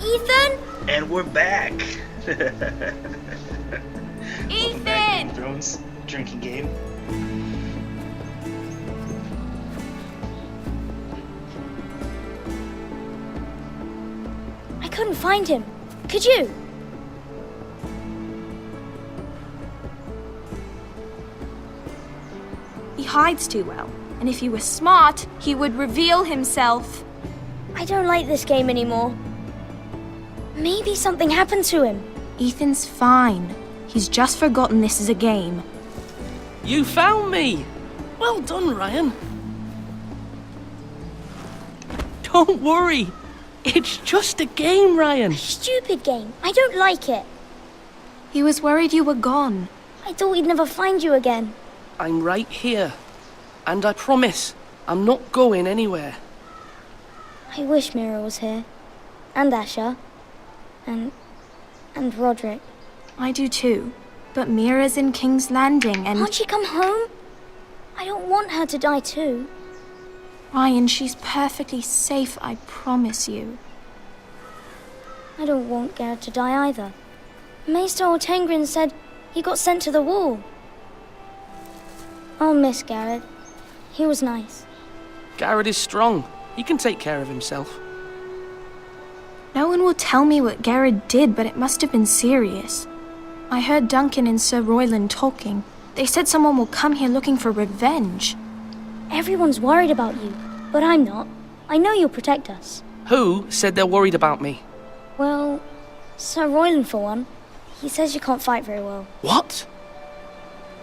Ethan? And we're back. Ethan! Welcome back, Game of Thrones drinking game. I couldn't find him. Could you? He hides too well, and if he were smart, he would reveal himself. I don't like this game anymore. Maybe something happened to him. Ethan's fine. He's just forgotten this is a game. You found me! Well done, Ryan. Don't worry. It's just a game, Ryan. Stupid game. I don't like it. He was worried you were gone. I thought we'd never find you again. I'm right here. And I promise, I'm not going anywhere. I wish Mira was here. And Asher. And Roderick. I do too. But Mira's in King's Landing and... Can't she come home? I don't want her to die too. Ryan, she's perfectly safe, I promise you. I don't want Garrett to die either. Maester Ortengrin said he got sent to the wall. I'll miss Garrett. He was nice. Garrett is strong. He can take care of himself. No one will tell me what Garrett did, but it must have been serious. I heard Duncan and Sir Royland talking. They said someone will come here looking for revenge. Everyone's worried about you, but I'm not. I know you'll protect us. Who said they're worried about me? Well, Sir Royland for one. He says you can't fight very well. What?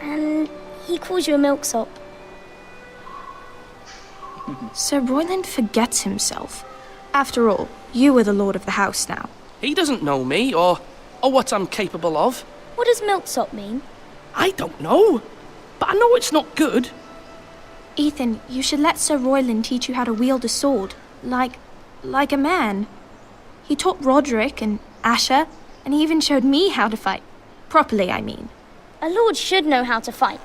And he calls you a milksop. Sir Royland forgets himself. After all, you are the lord of the house now. He doesn't know me or what I'm capable of. What does milksop mean? I don't know. But I know it's not good. Ethan, you should let Sir Royland teach you how to wield a sword. Like a man. He taught Roderick and Asher, and he even showed me how to fight. Properly, I mean. A lord should know how to fight.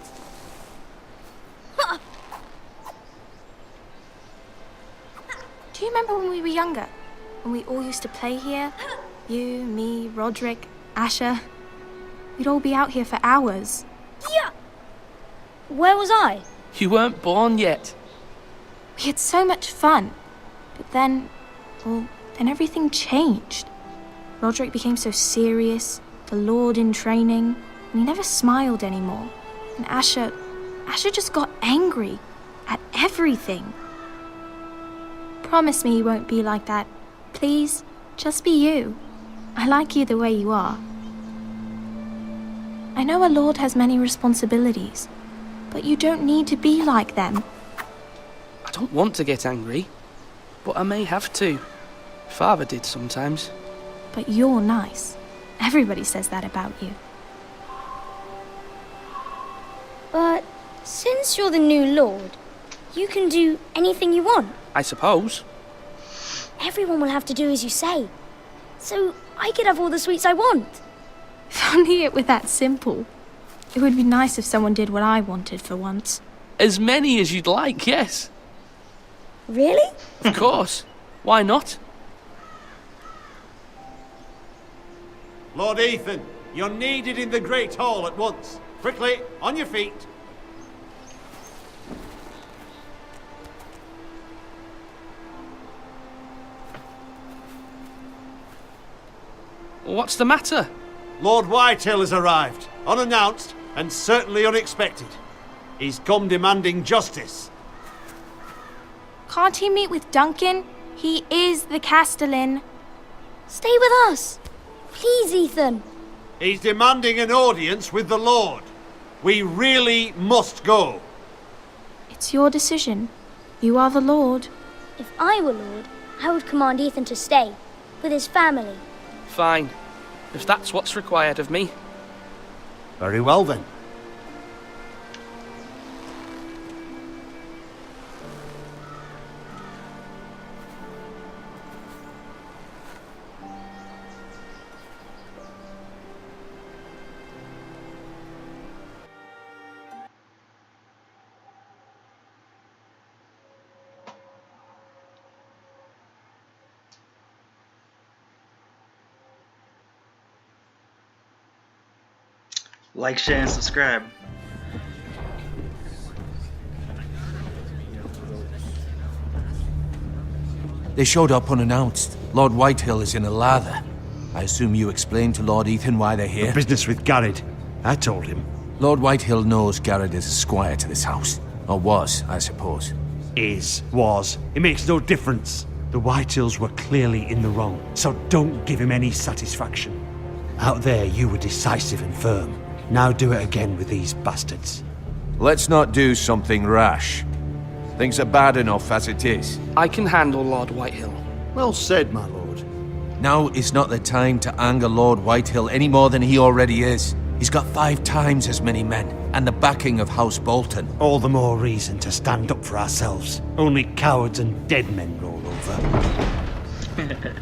Do you remember when we were younger? When we all used to play here? You, me, Roderick, Asher. We'd all be out here for hours. Yeah. Where was I? You weren't born yet. We had so much fun. But then everything changed. Roderick became so serious, the lord in training, and he never smiled anymore. And Asher just got angry at everything. Promise me you won't be like that. Please, just be you. I like you the way you are. I know a lord has many responsibilities, but you don't need to be like them. I don't want to get angry, but I may have to. Father did sometimes. But you're nice. Everybody says that about you. But since you're the new lord, you can do anything you want. I suppose. Everyone will have to do as you say. So I could have all the sweets I want. If only it were that simple. It would be nice if someone did what I wanted for once. As many as you'd like, yes. Really? Of course. Why not? Lord Ethan, you're needed in the Great Hall at once. Quickly, on your feet. What's the matter? Lord Whitetail has arrived, unannounced and certainly unexpected. He's come demanding justice. Can't he meet with Duncan? He is the Castellan. Stay with us. Please, Ethan. He's demanding an audience with the Lord. We really must go. It's your decision. You are the Lord. If I were lord, I would command Ethan to stay with his family. Fine. If that's what's required of me. Very well then. Like, share, and subscribe. They showed up unannounced. Lord Whitehill is in a lather. I assume you explained to Lord Ethan why they're here? Business with Garrett. I told him. Lord Whitehill knows Garrett is a squire to this house. Or was, I suppose. Was. It makes no difference. The Whitehills were clearly in the wrong, so don't give him any satisfaction. Out there, you were decisive and firm. Now do it again with these bastards. Let's not do something rash. Things are bad enough as it is. I can handle Lord Whitehill. Well said, my lord. Now is not the time to anger Lord Whitehill any more than he already is. He's got 5 times as many men, and the backing of House Bolton. All the more reason to stand up for ourselves. Only cowards and dead men roll over.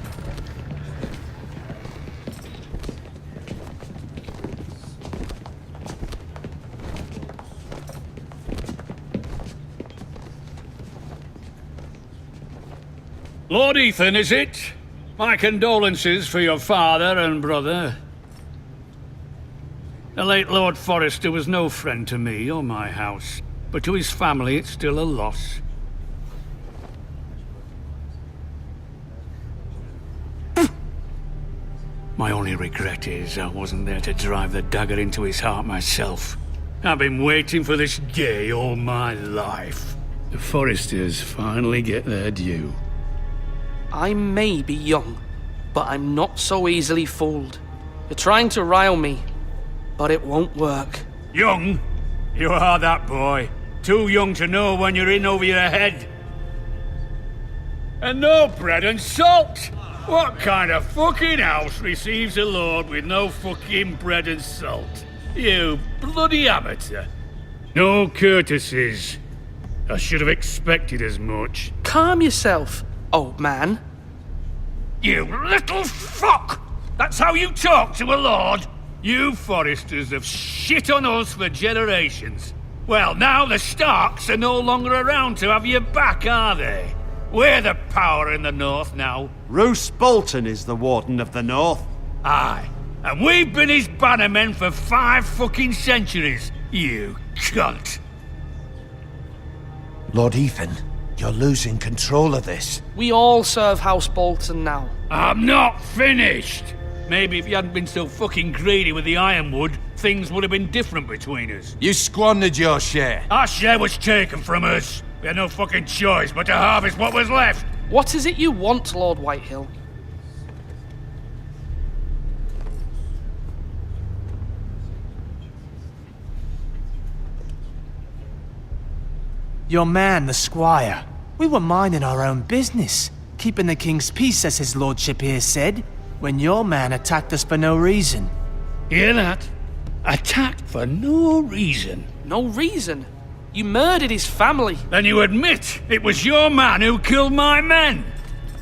Lord Ethan, is it? My condolences for your father and brother. The late Lord Forrester was no friend to me or my house, but to his family it's still a loss. My only regret is I wasn't there to drive the dagger into his heart myself. I've been waiting for this day all my life. The Forresters finally get their due. I may be young, but I'm not so easily fooled. You're trying to rile me, but it won't work. Young? You are that boy. Too young to know when you're in over your head. And no bread and salt! What kind of fucking house receives a lord with no fucking bread and salt? You bloody amateur. No courtesies. I should have expected as much. Calm yourself, old man. You little fuck! That's how you talk to a lord? You Forresters have shit on us for generations. Well, now the Starks are no longer around to have your back, are they? We're the power in the north now. Roose Bolton is the Warden of the North. Aye. And we've been his bannermen for 5 fucking centuries, you cunt. Lord Ethan, you're losing control of this. We all serve House Bolton now. I'm not finished! Maybe if you hadn't been so fucking greedy with the ironwood, things would have been different between us. You squandered your share. Our share was taken from us. We had no fucking choice but to harvest what was left. What is it you want, Lord Whitehill? Your man, the squire. We were minding our own business, keeping the king's peace, as his lordship here said, when your man attacked us for no reason. Hear that? Attacked for no reason. No reason. You murdered his family. Then you admit it was your man who killed my men.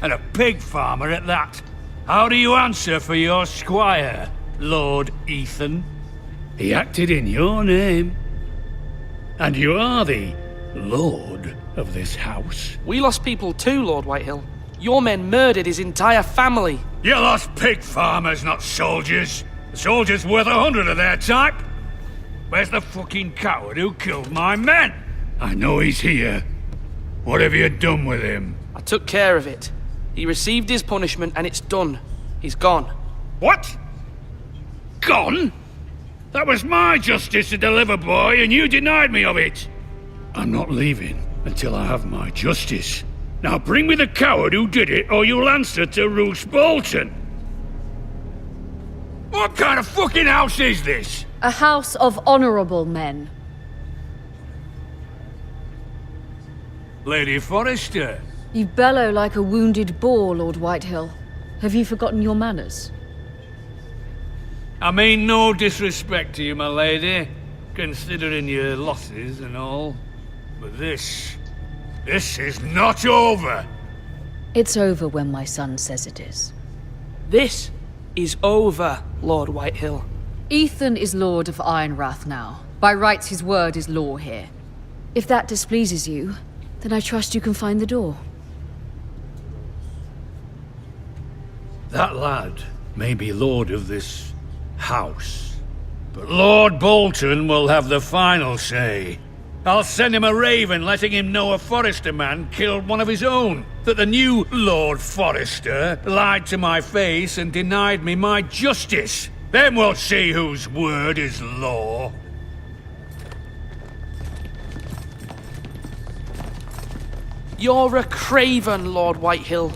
And a pig farmer at that. How do you answer for your squire, Lord Ethan? He acted in your name. And you are the lord of this house. We lost people too, Lord Whitehill. Your men murdered his entire family. You lost pig farmers, not soldiers. The soldiers worth 100 of their type. Where's the fucking coward who killed my men? I know he's here. What have you done with him? I took care of it. He received his punishment and it's done. He's gone. What? Gone? That was my justice to deliver, boy, and you denied me of it. I'm not leaving until I have my justice. Now bring me the coward who did it, or you'll answer to Roose Bolton. What kind of fucking house is this? A house of honorable men. Lady Forrester. You bellow like a wounded boar, Lord Whitehill. Have you forgotten your manners? I mean no disrespect to you, my lady, considering your losses and all. But this is not over. It's over when my son says it is. This is over, Lord Whitehill. Ethan is Lord of Ironrath now. By rights, his word is law here. If that displeases you, then I trust you can find the door. That lad may be lord of this house, But Lord Bolton will have the final say. I'll send him a raven letting him know a Forrester man killed one of his own. That the new Lord Forrester lied to my face and denied me my justice. Then we'll see whose word is law. You're a craven, Lord Whitehill.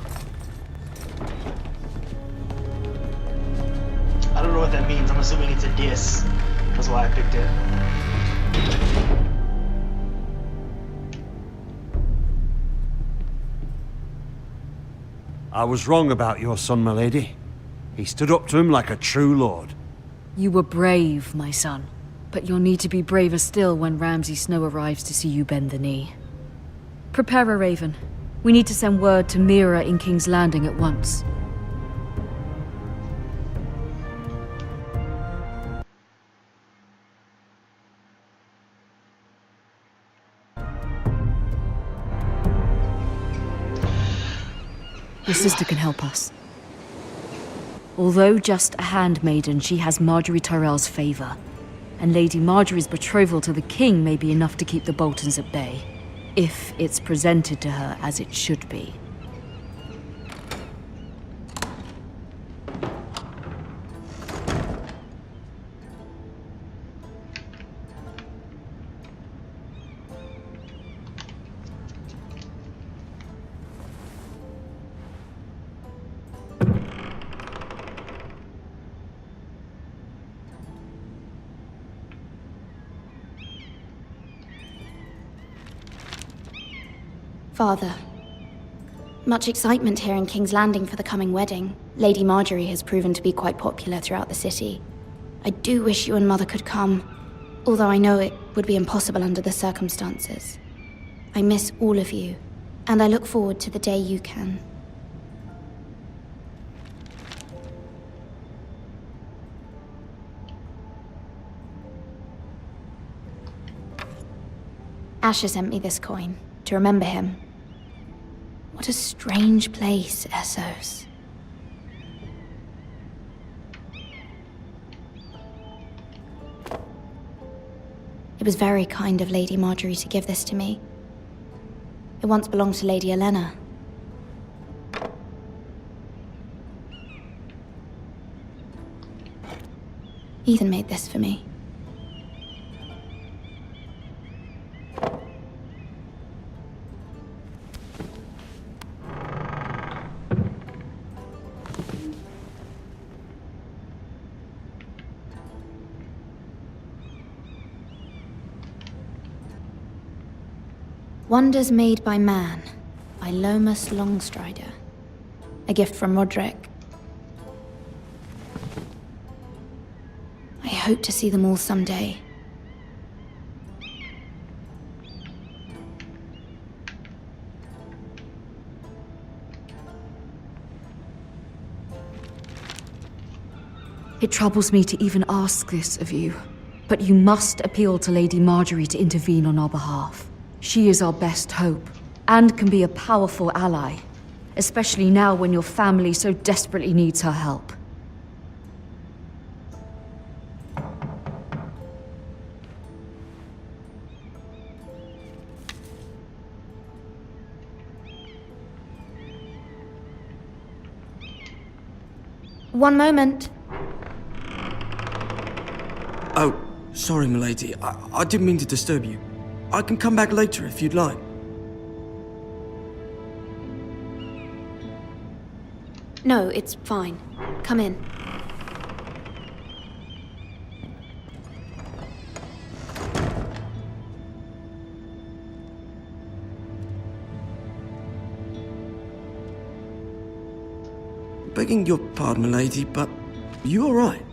I don't know what that means. I'm assuming it's a diss. That's why I picked it. I was wrong about your son, my lady. He stood up to him like a true lord. You were brave, my son. But you'll need to be braver still when Ramsay Snow arrives to see you bend the knee. Prepare a raven. We need to send word to Mira in King's Landing at once. Your sister can help us. Although just a handmaiden, she has Marjorie Tyrell's favor. And Lady Marjorie's betrothal to the king may be enough to keep the Boltons at bay. If it's presented to her as it should be. Father, much excitement here in King's Landing for the coming wedding. Lady Marjorie has proven to be quite popular throughout the city. I do wish you and Mother could come, although I know it would be impossible under the circumstances. I miss all of you, and I look forward to the day you can. Asher sent me this coin to remember him. What a strange place, Essos. It was very kind of Lady Marjorie to give this to me. It once belonged to Lady Elena. Ethan made this for me. Wonders Made by Man, by Lomas Longstrider. A gift from Roderick. I hope to see them all someday. It troubles me to even ask this of you, but you must appeal to Lady Marjorie to intervene on our behalf. She is our best hope, and can be a powerful ally, especially now when your family so desperately needs her help. One moment. Oh, sorry, milady. I didn't mean to disturb you. I can come back later if you'd like. No, it's fine. Come in. Begging your pardon, milady, but you all right?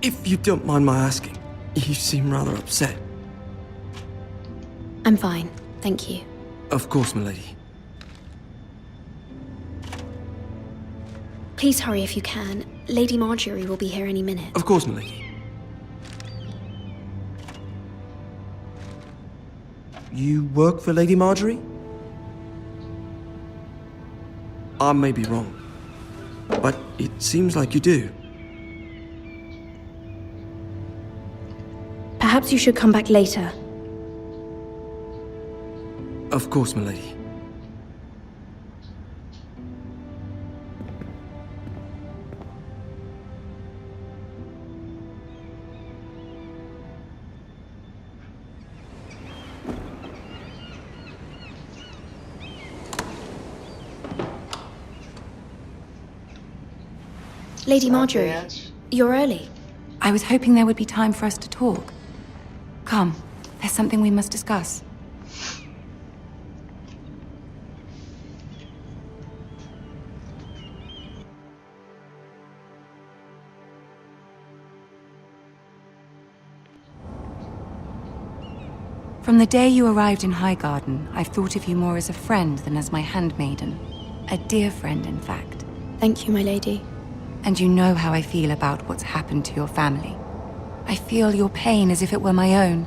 If you don't mind my asking, you seem rather upset. I'm fine, thank you. Of course, milady. Please hurry if you can. Lady Marjorie will be here any minute. Of course, milady. You work for Lady Marjorie? I may be wrong, but it seems like you do. Perhaps you should come back later. Of course, milady. Lady Marjorie, you're early. I was hoping there would be time for us to talk. Come, there's something we must discuss. From the day you arrived in Highgarden, I've thought of you more as a friend than as my handmaiden. A dear friend, in fact. Thank you, my lady. And you know how I feel about what's happened to your family. I feel your pain as if it were my own.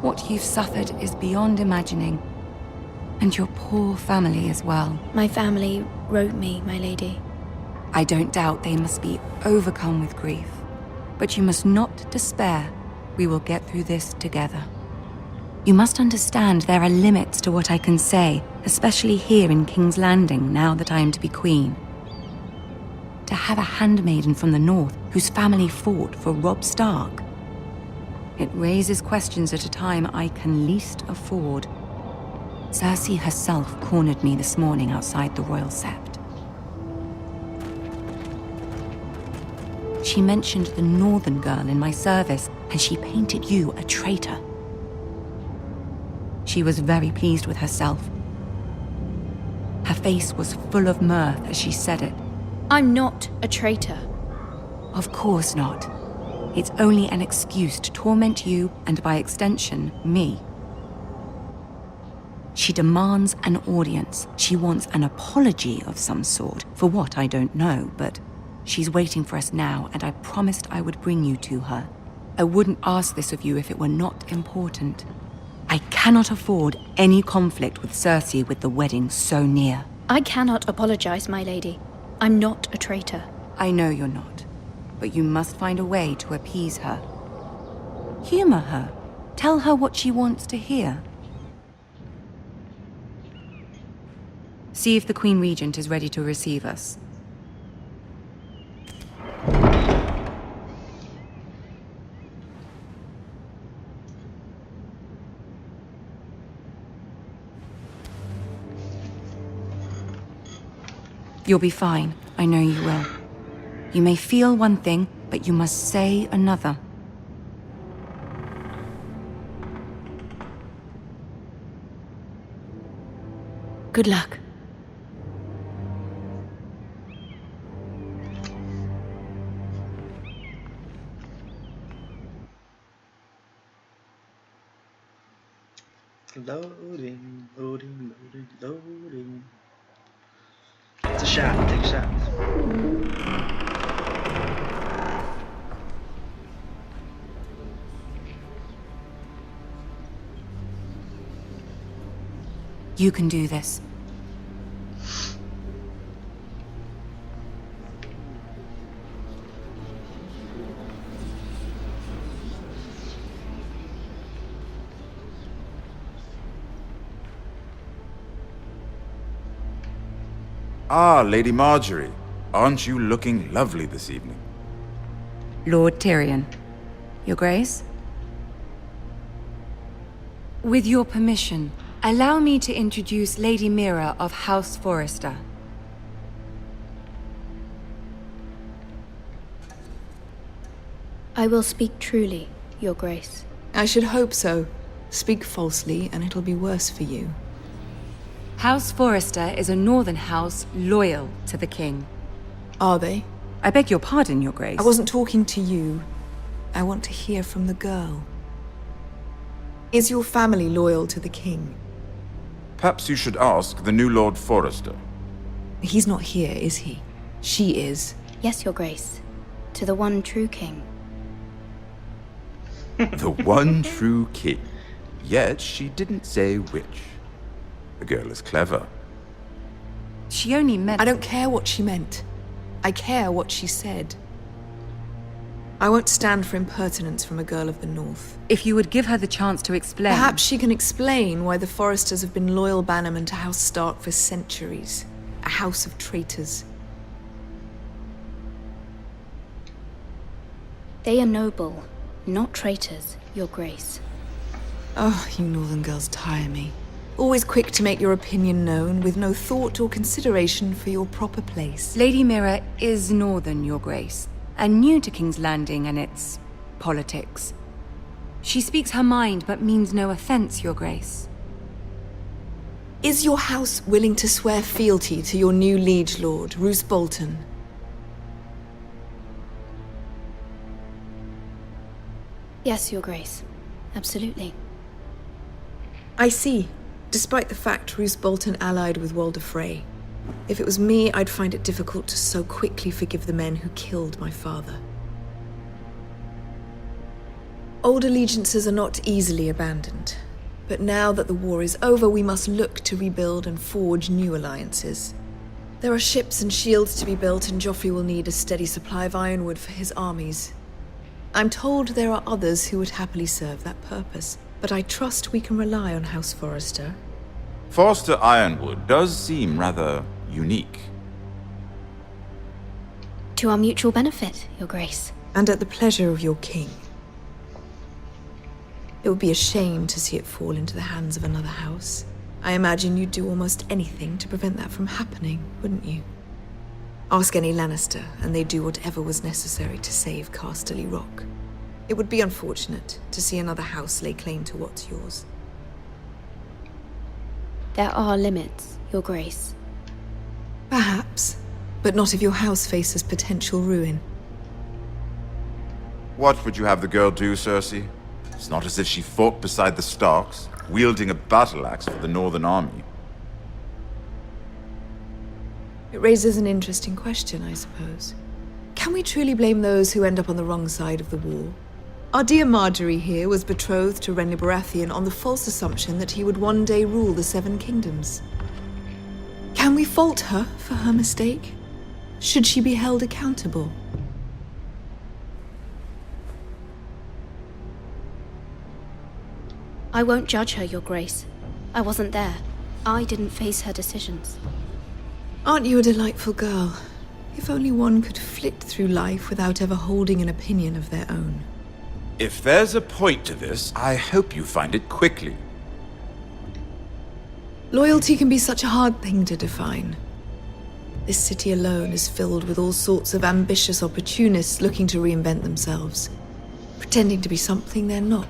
What you've suffered is beyond imagining. And your poor family as well. My family wrote me, my lady. I don't doubt they must be overcome with grief. But you must not despair. We will get through this together. You must understand there are limits to what I can say, especially here in King's Landing, now that I am to be queen. To have a handmaiden from the north whose family fought for Robb Stark. It raises questions at a time I can least afford. Cersei herself cornered me this morning outside the Royal Sept. She mentioned the northern girl in my service, and she painted you a traitor. She was very pleased with herself. Her face was full of mirth as she said it. I'm not a traitor. Of course not. It's only an excuse to torment you, and by extension, me. She demands an audience. She wants an apology of some sort, for what I don't know, but she's waiting for us now, and I promised I would bring you to her. I wouldn't ask this of you if it were not important. I cannot afford any conflict with Cersei with the wedding so near. I cannot apologize, my lady. I'm not a traitor. I know you're not, but you must find a way to appease her. Humor her. Tell her what she wants to hear. See if the Queen Regent is ready to receive us. You'll be fine. I know you will. You may feel one thing, but you must say another. Good luck. Loading, loading, loading, loading. It's a shot, take a shot. You can do this. Ah, Lady Marjorie. Aren't you looking lovely this evening? Lord Tyrion. Your Grace? With your permission, allow me to introduce Lady Mira of House Forrester. I will speak truly, Your Grace. I should hope so. Speak falsely, and it'll be worse for you. House Forrester is a northern house loyal to the king. Are they? I beg your pardon, Your Grace. I wasn't talking to you. I want to hear from the girl. Is your family loyal to the king? Perhaps you should ask the new Lord Forrester. He's not here, is he? She is. Yes, Your Grace. To the one true king. The one true king. Yet she didn't say which. The girl is clever. She only meant... I don't care what she meant. I care what she said. I won't stand for impertinence from a girl of the North. If you would give her the chance to explain... Perhaps she can explain why the Foresters have been loyal bannermen to House Stark for centuries. A house of traitors. They are noble, not traitors, Your Grace. Oh, you Northern girls tire me. Always quick to make your opinion known, with no thought or consideration for your proper place. Lady Mira is Northern, Your Grace, and new to King's Landing and its politics. She speaks her mind, but means no offense, Your Grace. Is your house willing to swear fealty to your new liege lord, Roose Bolton? Yes, Your Grace. Absolutely. I see. Despite the fact Roose Bolton allied with Walder Frey. If it was me, I'd find it difficult to so quickly forgive the men who killed my father. Old allegiances are not easily abandoned. But now that the war is over, we must look to rebuild and forge new alliances. There are ships and shields to be built, and Joffrey will need a steady supply of ironwood for his armies. I'm told there are others who would happily serve that purpose, but I trust we can rely on House Forrester. Forster Ironwood does seem rather unique. To our mutual benefit, Your Grace. And at the pleasure of your king. It would be a shame to see it fall into the hands of another house. I imagine you'd do almost anything to prevent that from happening, wouldn't you? Ask any Lannister, and they'd do whatever was necessary to save Casterly Rock. It would be unfortunate to see another house lay claim to what's yours. There are limits, Your Grace. Perhaps, but not if your house faces potential ruin. What would you have the girl do, Cersei? It's not as if she fought beside the Starks, wielding a battle axe for the Northern Army. It raises an interesting question, I suppose. Can we truly blame those who end up on the wrong side of the war? Our dear Marjorie here was betrothed to Renly Baratheon on the false assumption that he would one day rule the Seven Kingdoms. Can we fault her for her mistake? Should she be held accountable? I won't judge her, Your Grace. I wasn't there. I didn't face her decisions. Aren't you a delightful girl? If only one could flit through life without ever holding an opinion of their own. If there's a point to this, I hope you find it quickly. Loyalty can be such a hard thing to define. This city alone is filled with all sorts of ambitious opportunists looking to reinvent themselves, pretending to be something they're not.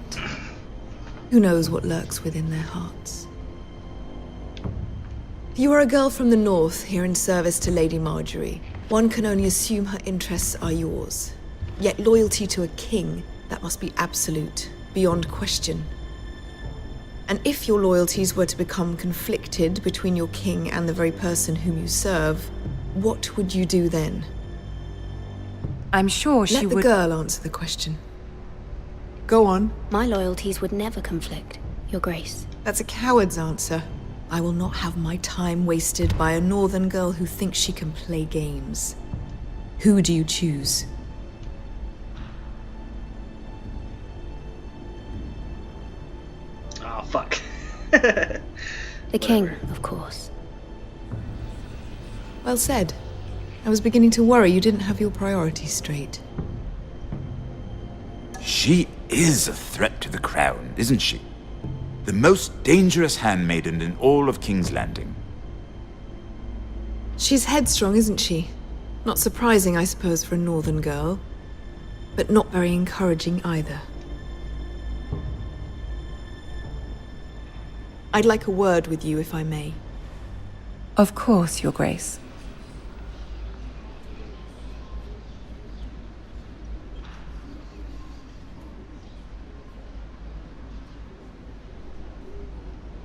Who knows what lurks within their hearts? You are a girl from the north, here in service to Lady Marjorie. One can only assume her interests are yours. Yet loyalty to a king, that must be absolute, beyond question. And if your loyalties were to become conflicted between your king and the very person whom you serve, what would you do then? I'm sure she would... Let the girl answer the question. Go on. My loyalties would never conflict, Your Grace. That's a coward's answer. I will not have my time wasted by a northern girl who thinks she can play games. Who do you choose? Oh, fuck. The king, of course. Well said. I was beginning to worry you didn't have your priorities straight. She is a threat to the crown, isn't she? The most dangerous handmaiden in all of King's Landing. She's headstrong, isn't she? Not surprising, I suppose, for a northern girl. But not very encouraging either. I'd like a word with you, if I may. Of course, Your Grace.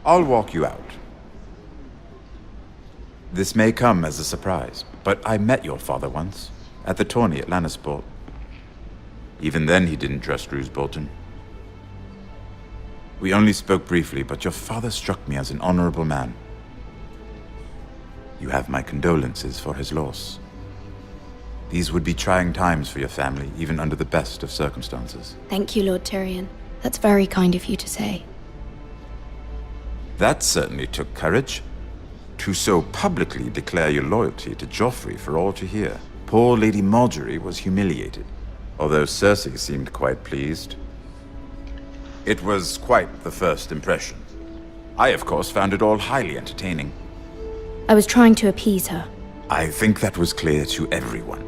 I'll walk you out. This may come as a surprise, but I met your father once, at the tourney at Lannisport. Even then he didn't trust Roose Bolton. We only spoke briefly, but your father struck me as an honorable man. You have my condolences for his loss. These would be trying times for your family, even under the best of circumstances. Thank you, Lord Tyrion. That's very kind of you to say. That certainly took courage. To so publicly declare your loyalty to Joffrey for all to hear. Poor Lady Margaery was humiliated, although Cersei seemed quite pleased. It was quite the first impression. I, of course, found it all highly entertaining. I was trying to appease her. I think that was clear to everyone.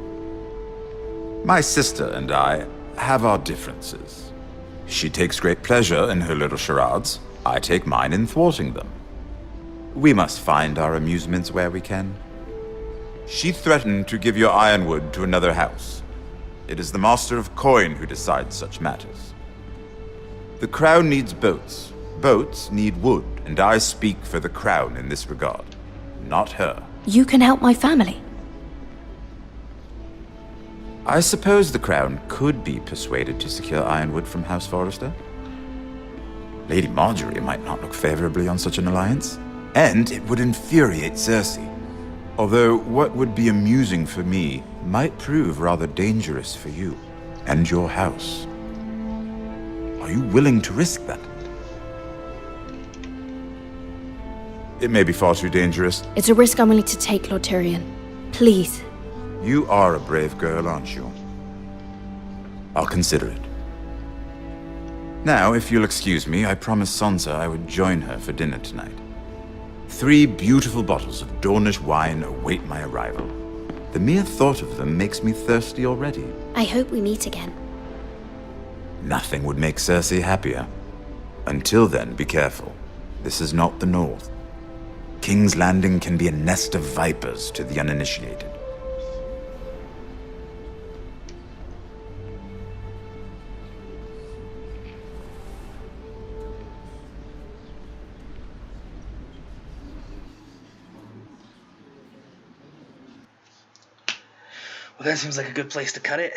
My sister and I have our differences. She takes great pleasure in her little charades. I take mine in thwarting them. We must find our amusements where we can. She threatened to give your ironwood to another house. It is the Master of Coin who decides such matters. The crown needs boats. Boats need wood, and I speak for the crown in this regard, not her. You can help my family. I suppose the crown could be persuaded to secure ironwood from House Forrester. Lady Margaery might not look favorably on such an alliance, and it would infuriate Cersei. Although what would be amusing for me might prove rather dangerous for you and your house. Are you willing to risk that? It may be far too dangerous. It's a risk I'm willing to take, Lord Tyrion. Please. You are a brave girl, aren't you? I'll consider it. Now, if you'll excuse me, I promised Sansa I would join her for dinner tonight. 3 beautiful bottles of Dornish wine await my arrival. The mere thought of them makes me thirsty already. I hope we meet again. Nothing would make Cersei happier. Until then, be careful. This is not the North. King's Landing can be a nest of vipers to the uninitiated. Well, that seems like a good place to cut it.